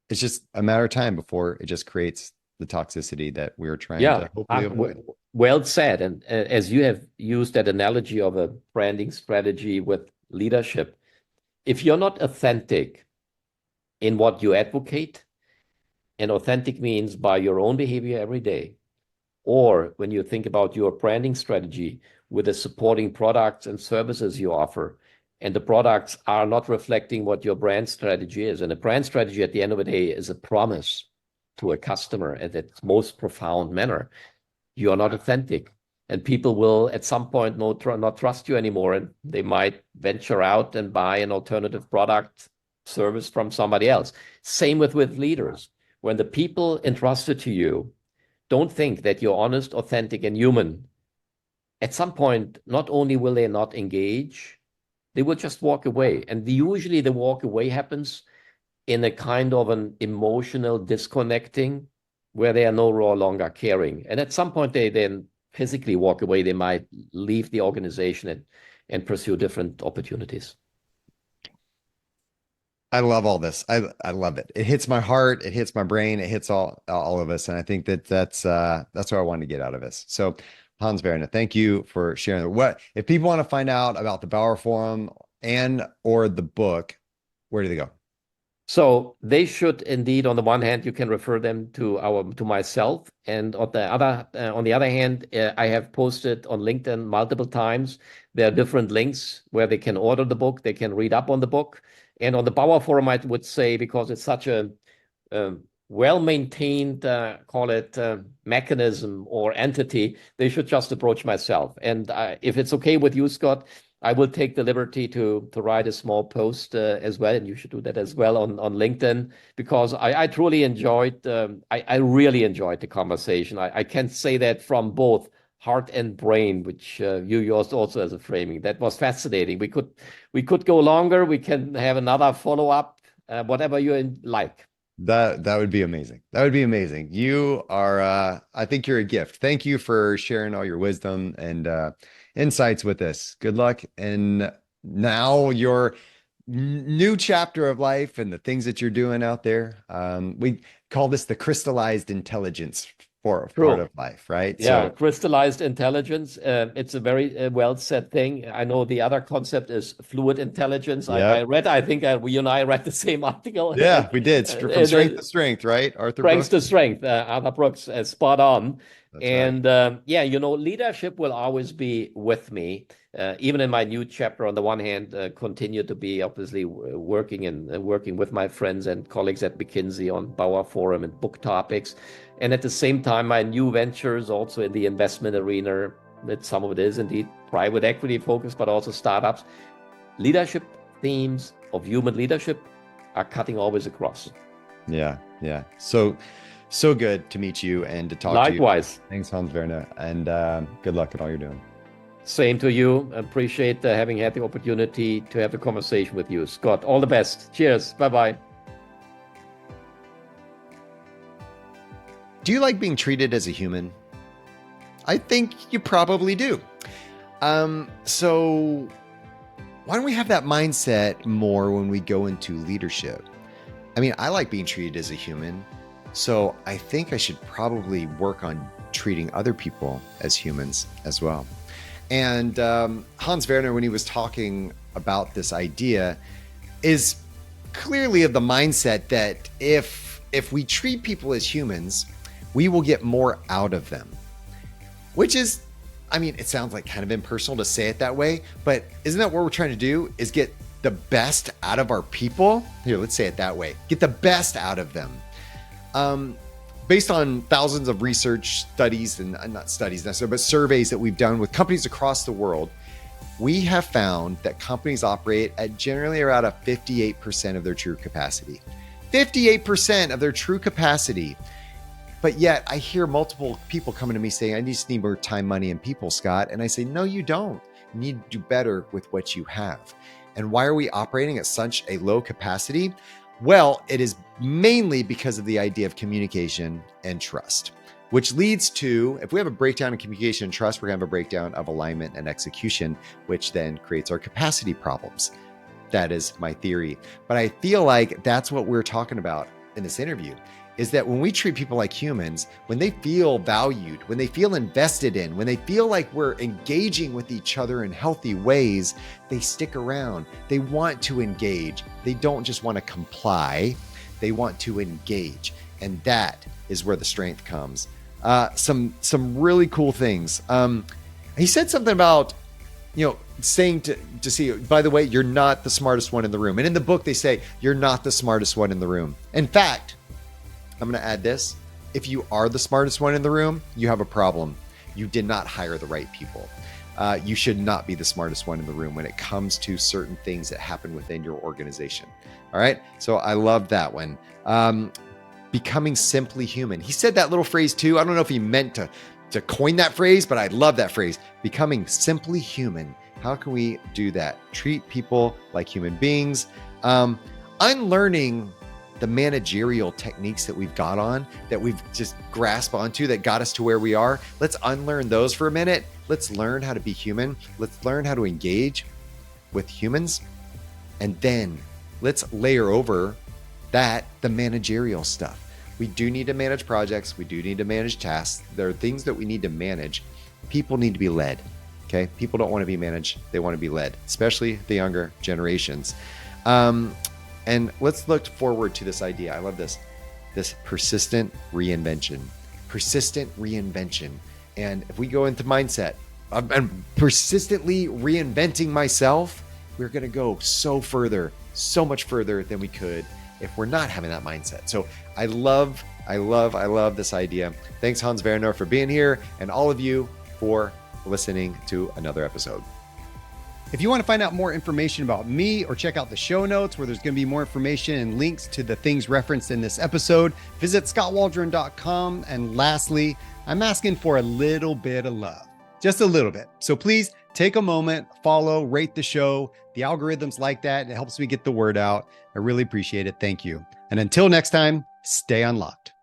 it's just a matter of time before it just creates the toxicity that we're trying to hopefully avoid. Well said. And as you have used that analogy of a branding strategy with leadership, if you're not authentic in what you advocate, and authentic means by your own behavior every day, or when you think about your branding strategy with the supporting products and services you offer, and the products are not reflecting what your brand strategy is. And a brand strategy at the end of the day is a promise to a customer at its most profound manner. You are not authentic, and people will at some point not trust you anymore, and they might venture out and buy an alternative product service from somebody else. Same with leaders. When the people entrusted to you don't think that you're honest, authentic, and human, at some point, not only will they not engage, they will just walk away. And usually the walk away happens in a kind of an emotional disconnecting where they are no longer caring. And at some point, they then physically walk away. They might leave the organization and pursue different opportunities. I love all this. I love it. It hits my heart. It hits my brain. It hits all of us. And I think that's what I wanted to get out of this. So Hans-Werner, thank you for sharing. What if people want to find out about the Bauer Forum and or the book, where do they go? So they should indeed, on the one hand, you can refer them to myself, and on the other hand, I have posted on LinkedIn multiple times. There are different links where they can order the book, they can read up on the book, and on the Bauer Forum, I would say, because it's such a well-maintained, call it mechanism or entity, they should just approach myself. And if it's okay with you, Scott, I will take the liberty to write a small post as well, and you should do that as well on LinkedIn, because I truly enjoyed, I really enjoyed the conversation. I can say that from both heart and brain, which you used also as a framing. That was fascinating. We could go longer. We can have another follow-up, whatever you like. That would be amazing. That would be amazing. You are, I think you're a gift. Thank you for sharing all your wisdom and insights with us. Good luck. And now your new chapter of life and the things that you're doing out there. We call this the crystallized intelligence for part of life, right? Yeah, so, crystallized intelligence. It's a very well said thing. I know the other concept is fluid intelligence. Yep. I read, I think you and I read the same article. Yeah, we did. From strength to strength, right? Arthur Brooks. Strength to strength. Arthur Brooks, spot on. That's and yeah, leadership will always be with me. Even in my new chapter, on the one hand, continue to be obviously working with my friends and colleagues at McKinsey on Bauer Forum and book topics. And at the same time, my new ventures also in the investment arena, that some of it is indeed private equity focused, but also startups. Leadership themes of human leadership are cutting always across. Yeah. So good to meet you and to talk to you. Likewise. Thanks, Hans-Werner, and good luck at all you're doing. Same to you. Appreciate having had the opportunity to have a conversation with you, Scott. All the best. Cheers. Bye-bye. Do you like being treated as a human? I think you probably do. So why don't we have that mindset more when we go into leadership? I mean, I like being treated as a human, so I think I should probably work on treating other people as humans as well. And Hans-Werner, when he was talking about this idea, is clearly of the mindset that if we treat people as humans, we will get more out of them, which is, I mean, it sounds like kind of impersonal to say it that way, but isn't that what we're trying to do, is get the best out of our people? Here, let's say it that way. Get the best out of them. Based on thousands of research studies, and not studies necessarily, but surveys that we've done with companies across the world, we have found that companies operate at generally around a 58% of their true capacity. 58% of their true capacity. But yet I hear multiple people coming to me saying, I just need more time, money, and people, Scott. And I say, no, you don't. You need to do better with what you have. And why are we operating at such a low capacity? Well, it is mainly because of the idea of communication and trust, which leads to, if we have a breakdown in communication and trust, we're going to have a breakdown of alignment and execution, which then creates our capacity problems. That is my theory. But I feel like that's what we're talking about in this interview, is that when we treat people like humans, when they feel valued, when they feel invested in, when they feel like we're engaging with each other in healthy ways, they stick around. They want to engage. They don't just want to comply. They want to engage. And that is where the strength comes some really cool things. He said something about, saying to see, by the way, you're not the smartest one in the room. And in the book, they say you're not the smartest one in the room. In fact, I'm going to add this. If you are the smartest one in the room, you have a problem. You did not hire the right people. You should not be the smartest one in the room when it comes to certain things that happen within your organization. All right. So I love that one. Becoming simply human. He said that little phrase too. I don't know if he meant to coin that phrase, but I love that phrase. Becoming simply human. How can we do that? Treat people like human beings. Unlearning the managerial techniques that we've got on, that we've just grasped onto, that got us to where we are. Let's unlearn those for a minute. Let's learn how to be human. Let's learn how to engage with humans. And then let's layer over that the managerial stuff. We do need to manage projects. We do need to manage tasks. There are things that we need to manage. People need to be led. Okay. People don't want to be managed. They want to be led, especially the younger generations. And let's look forward to this idea. I love this persistent reinvention. And if we go into mindset, I'm persistently reinventing myself, we're going to go so much further than we could if we're not having that mindset. So I love this idea. Thanks, Hans-Werner, for being here, and all of you for listening to another episode. If you want to find out more information about me or check out the show notes where there's going to be more information and links to the things referenced in this episode, visit SkotWaldron.com. And lastly, I'm asking for a little bit of love, just a little bit. So please take a moment, follow, rate the show. The algorithms like that. It helps me get the word out. I really appreciate it. Thank you. And until next time, stay unlocked.